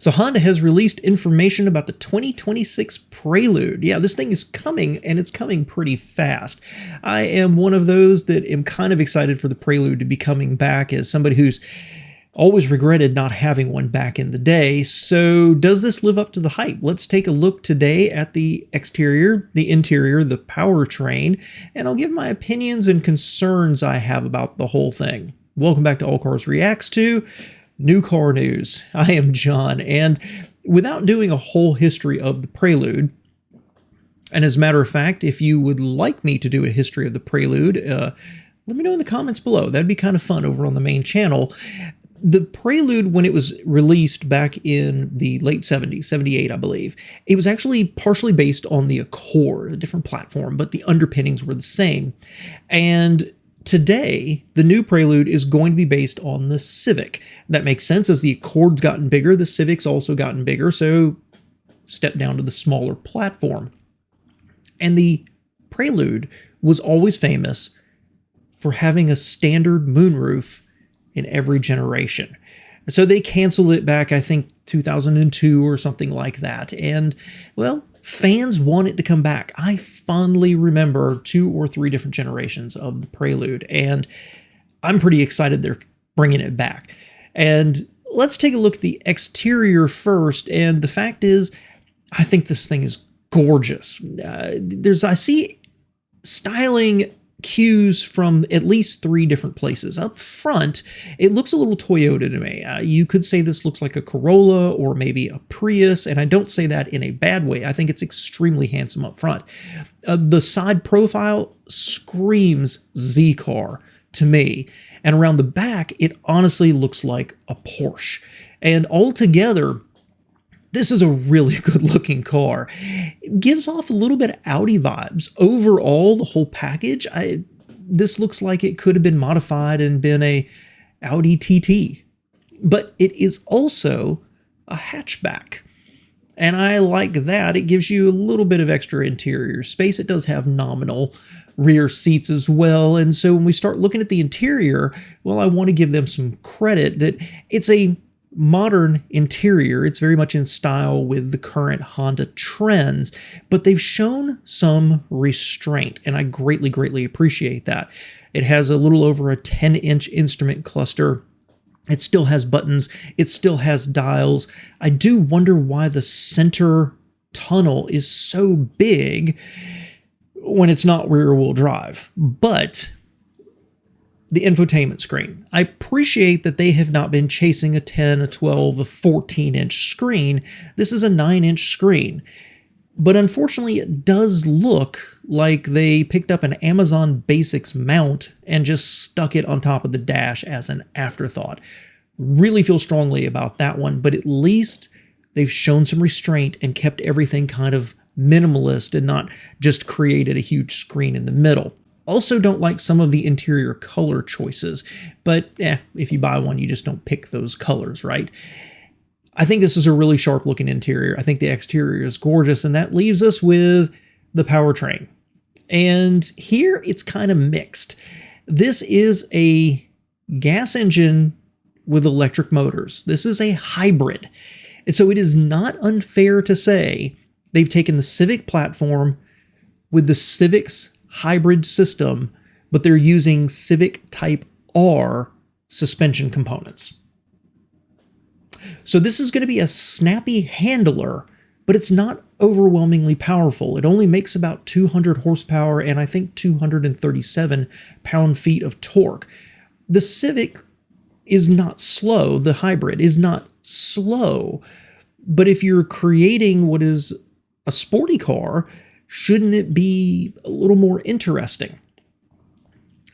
So Honda has released information about the 2026 Prelude. Yeah, this thing is coming, and it's coming pretty fast. I am one of those that am kind of excited for the Prelude to be coming back, as somebody who's always regretted not having one back in the day. So does this live up to the hype? Let's take a look today at the exterior, the interior, the powertrain, and I'll give my opinions and concerns I have about the whole thing. Welcome back to All Cars Reacts to New Car News. I am John, and without doing a whole history of the Prelude, and as a matter of fact, if you would like me to do a history of the Prelude, let me know in the comments below. That'd be kind of fun over on the main channel. The Prelude, when it was released back in the late 70s, 78, I believe, it was actually partially based on the Accord, a different platform, but the underpinnings were the same. And today, the new Prelude is going to be based on the Civic. That makes sense. As the Accord's gotten bigger, the Civic's also gotten bigger, so step down to the smaller platform. And the Prelude was always famous for having a standard moonroof in every generation. So they canceled it back, I think, 2002 or something like that. And, well, fans want it to come back. I fondly remember 2 or 3 different generations of the Prelude, and I'm pretty excited they're bringing it back. And let's take a look at the exterior first, and the fact is, I think this thing is gorgeous. I see styling cues from at least 3 different places. Up front, it looks a little Toyota to me. You could say this looks like a Corolla or maybe a Prius, and I don't say that in a bad way. I think it's extremely handsome up front. The side profile screams Z-Car to me, and around the back, it honestly looks like a Porsche. And altogether, this is a really good-looking car. It gives off a little bit of Audi vibes. Overall, the whole package, this looks like it could have been modified and been a Audi TT. But it is also a hatchback. And I like that. It gives you a little bit of extra interior space. It does have nominal rear seats as well. And so when we start looking at the interior, well, I want to give them some credit that it's a modern interior. It's very much in style with the current Honda trends, but they've shown some restraint, and I greatly appreciate that. It has a little over a 10-inch instrument cluster. It still has buttons. It still has dials. I do wonder why the center tunnel is so big when it's not rear-wheel drive, but the infotainment screen. I appreciate that they have not been chasing a 10, a 12, a 14-inch screen. This is a 9-inch screen. But unfortunately, it does look like they picked up an Amazon Basics mount and just stuck it on top of the dash as an afterthought. Really feel strongly about that one, but at least they've shown some restraint and kept everything kind of minimalist and not just created a huge screen in the middle. Also don't like some of the interior color choices, but if you buy one, you just don't pick those colors, right? I think this is a really sharp looking interior. I think the exterior is gorgeous, and that leaves us with the powertrain. And here it's kind of mixed. This is a gas engine with electric motors. This is a hybrid. And so it is not unfair to say they've taken the Civic platform with the Civic's hybrid system, but they're using Civic Type R suspension components. So this is going to be a snappy handler, but it's not overwhelmingly powerful. It only makes about 200 horsepower and I think 237 pound-feet of torque. The Civic is not slow. The hybrid is not slow, but if you're creating what is a sporty car, shouldn't it be a little more interesting?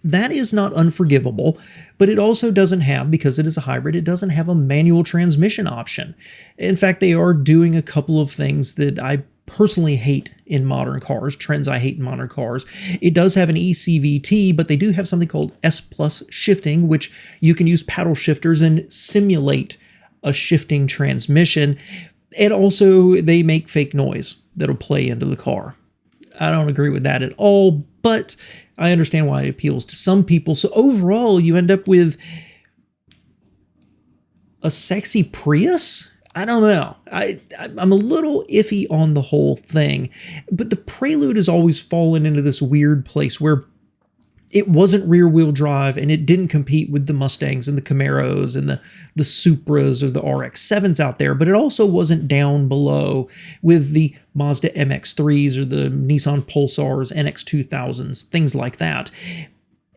That is not unforgivable, but it also doesn't have, because it is a hybrid, it doesn't have a manual transmission option. In fact, they are doing a couple of things that I personally hate in modern cars, trends I hate in modern cars. It does have an ACvT, but they do have something called S+ shifting, which you can use paddle shifters and simulate a shifting transmission. And also, they make fake noise that'll play into the car. I don't agree with that at all, but I understand why it appeals to some people. So overall, you end up with a sexy Prius. I don't know. I'm a little iffy on the whole thing, but the Prelude has always fallen into this weird place where it wasn't rear-wheel drive and it didn't compete with the Mustangs and the Camaros and the Supras or the RX-7s out there, but it also wasn't down below with the Mazda MX-3s or the Nissan Pulsars, NX-2000s, things like that.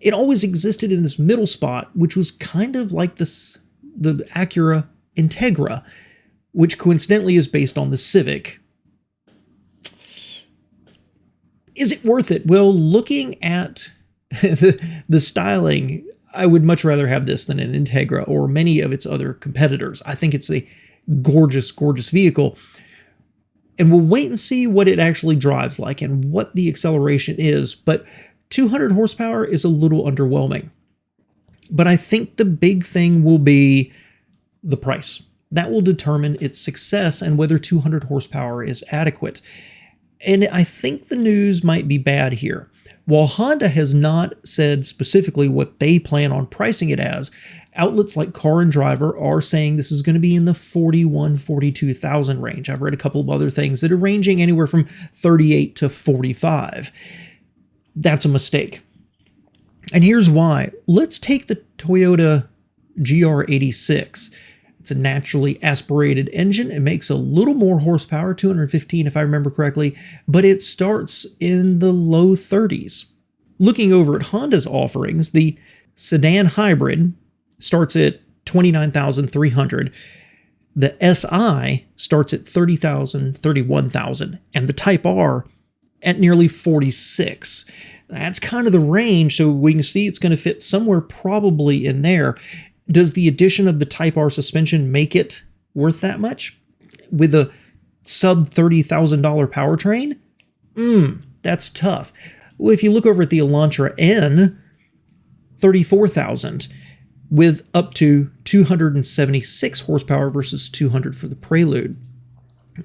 It always existed in this middle spot, which was kind of like the Acura Integra, which coincidentally is based on the Civic. Is it worth it? Well, looking at the styling, I would much rather have this than an Integra or many of its other competitors. I think it's a gorgeous, gorgeous vehicle. And we'll wait and see what it actually drives like and what the acceleration is. But 200 horsepower is a little underwhelming. But I think the big thing will be the price. That will determine its success and whether 200 horsepower is adequate. And I think the news might be bad here. While Honda has not said specifically what they plan on pricing it as, outlets like Car and Driver are saying this is going to be in the 41,000, 42,000 range. I've read a couple of other things that are ranging anywhere from 38 to 45. That's a mistake. And here's why. Let's take the Toyota GR86. It's a naturally aspirated engine. It makes a little more horsepower, 215 if I remember correctly, but it starts in the low 30s. Looking over at Honda's offerings, the sedan hybrid starts at 29,300. The SI starts at 30,000, 31,000, and the Type R at nearly 46. That's kind of the range, so we can see it's going to fit somewhere probably in there. Does the addition of the Type R suspension make it worth that much? With a sub $30,000 powertrain? That's tough. Well, if you look over at the Elantra N, 34,000 with up to 276 horsepower versus 200 for the Prelude.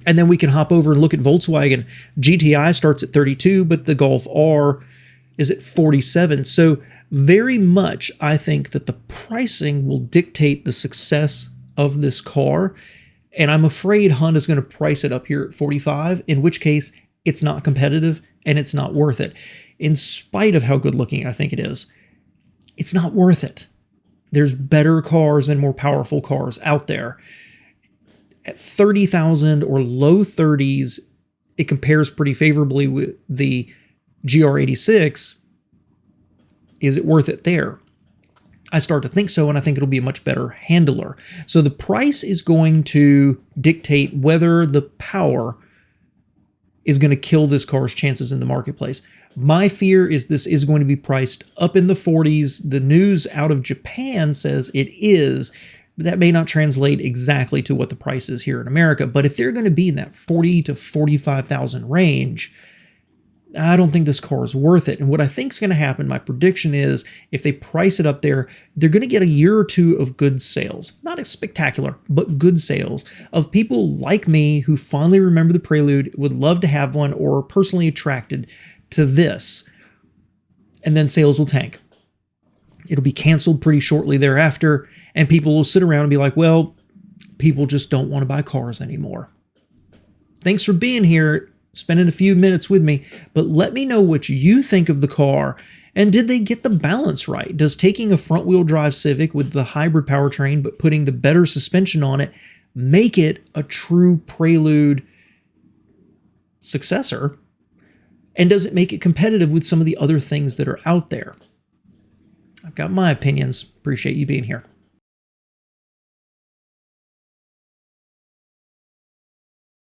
And then we can hop over and look at Volkswagen. GTI starts at 32, but the Golf R is at 47. So very much, I think that the pricing will dictate the success of this car. And I'm afraid Honda's going to price it up here at 45, in which case it's not competitive and it's not worth it. In spite of how good looking I think it is, it's not worth it. There's better cars and more powerful cars out there. At 30,000 or low 30s, it compares pretty favorably with the GR86. Is it worth it there? I start to think so, and I think it'll be a much better handler. So the price is going to dictate whether the power is going to kill this car's chances in the marketplace. My fear is this is going to be priced up in the 40s. The news out of Japan says it is, but that may not translate exactly to what the price is here in America. But if they're going to be in that 40 to 45,000 range, I don't think this car is worth it. And what I think is going to happen, my prediction is, if they price it up there, they're going to get a year or two of good sales. Not spectacular, but good sales of people like me who fondly remember the Prelude, would love to have one, or are personally attracted to this. And then sales will tank. It'll be canceled pretty shortly thereafter, and people will sit around and be like, well, people just don't want to buy cars anymore. Thanks for being here, spending a few minutes with me, but let me know what you think of the car, and did they get the balance right? Does taking a front-wheel drive Civic with the hybrid powertrain but putting the better suspension on it make it a true Prelude successor? And does it make it competitive with some of the other things that are out there? I've got my opinions. Appreciate you being here.